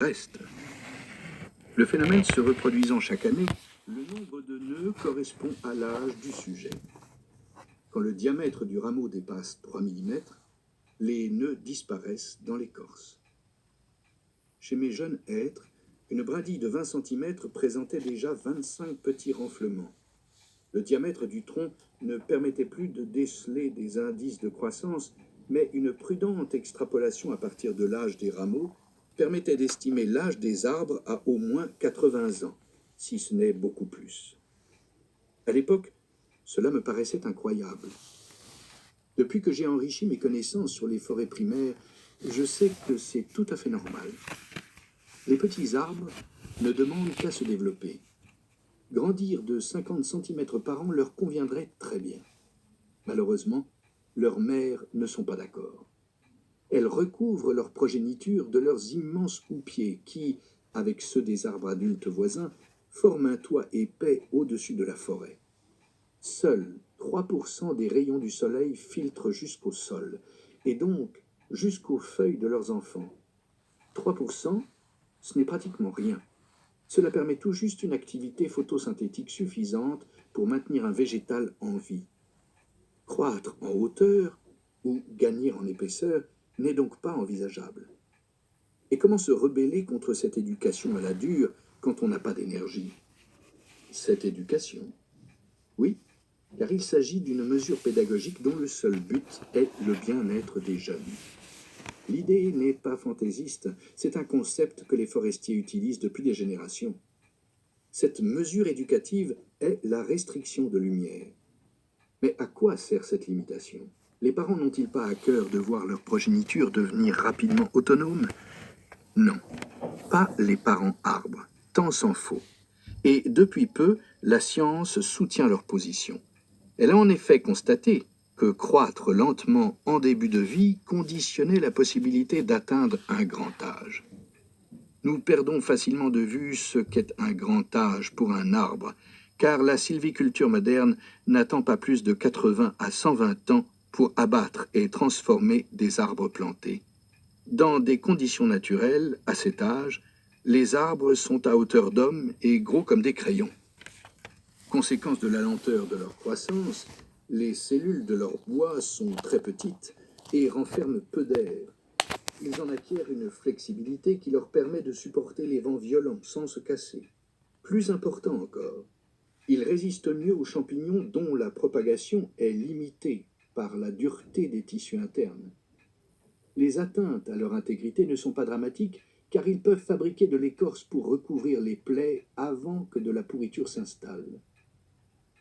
reste. Le phénomène se reproduisant chaque année, le nombre de nœuds correspond à l'âge du sujet. Quand le diamètre du rameau dépasse 3 mm, les nœuds disparaissent dans l'écorce. Chez mes jeunes hêtres, une brindille de 20 cm présentait déjà 25 petits renflements. Le diamètre du tronc ne permettait plus de déceler des indices de croissance, mais une prudente extrapolation à partir de l'âge des rameaux permettait d'estimer l'âge des arbres à au moins 80 ans, si ce n'est beaucoup plus. À l'époque, cela me paraissait incroyable. Depuis que j'ai enrichi mes connaissances sur les forêts primaires, je sais que c'est tout à fait normal. Les petits arbres ne demandent qu'à se développer. Grandir de 50 cm par an leur conviendrait très bien. Malheureusement, leurs mères ne sont pas d'accord. Elles recouvrent leur progéniture de leurs immenses houppiers qui, avec ceux des arbres adultes voisins, forment un toit épais au-dessus de la forêt. Seuls 3% des rayons du soleil filtrent jusqu'au sol, et donc jusqu'aux feuilles de leurs enfants. 3%, ce n'est pratiquement rien. Cela permet tout juste une activité photosynthétique suffisante pour maintenir un végétal en vie. Croître en hauteur ou gagner en épaisseur n'est donc pas envisageable. Et comment se rebeller contre cette éducation à la dure quand on n'a pas d'énergie? Cette éducation? Oui, car il s'agit d'une mesure pédagogique dont le seul but est le bien-être des jeunes. L'idée n'est pas fantaisiste, c'est un concept que les forestiers utilisent depuis des générations. Cette mesure éducative est la restriction de lumière. Mais à quoi sert cette limitation? Les parents n'ont-ils pas à cœur de voir leur progéniture devenir rapidement autonome? Non, pas les parents arbres, tant s'en faut. Et depuis peu, la science soutient leur position. Elle a en effet constaté que croître lentement en début de vie conditionnait la possibilité d'atteindre un grand âge. Nous perdons facilement de vue ce qu'est un grand âge pour un arbre, car la sylviculture moderne n'attend pas plus de 80 à 120 ans pour abattre et transformer des arbres plantés. Dans des conditions naturelles, à cet âge, les arbres sont à hauteur d'homme et gros comme des crayons. Conséquence de la lenteur de leur croissance, les cellules de leur bois sont très petites et renferment peu d'air. Ils en acquièrent une flexibilité qui leur permet de supporter les vents violents sans se casser. Plus important encore, ils résistent mieux aux champignons dont la propagation est limitée par la dureté des tissus internes. Les atteintes à leur intégrité ne sont pas dramatiques car ils peuvent fabriquer de l'écorce pour recouvrir les plaies avant que de la pourriture s'installe.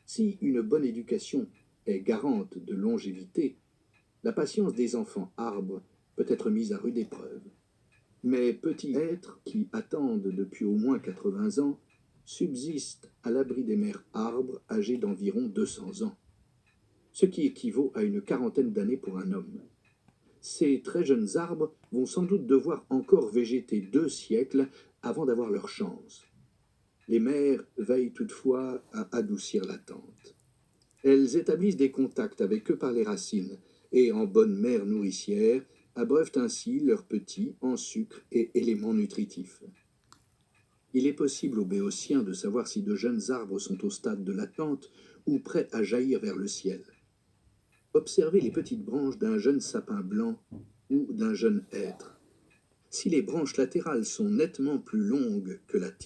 Si une bonne éducation est garante de longévité, la patience des enfants arbres peut être mise à rude épreuve. Mais petits êtres qui attendent depuis au moins 80 ans subsistent à l'abri des mères arbres âgées d'environ 200 ans, ce qui équivaut à une quarantaine d'années pour un homme. Ces très jeunes arbres vont sans doute devoir encore végéter 2 siècles avant d'avoir leur chance. Les mères veillent toutefois à adoucir l'attente. Elles établissent des contacts avec eux par les racines et, en bonne mère nourricière, abreuvent ainsi leurs petits en sucre et éléments nutritifs. Il est possible aux béotiens de savoir si de jeunes arbres sont au stade de l'attente ou prêts à jaillir vers le ciel. Observez les petites branches d'un jeune sapin blanc ou d'un jeune hêtre. Si les branches latérales sont nettement plus longues que la tige,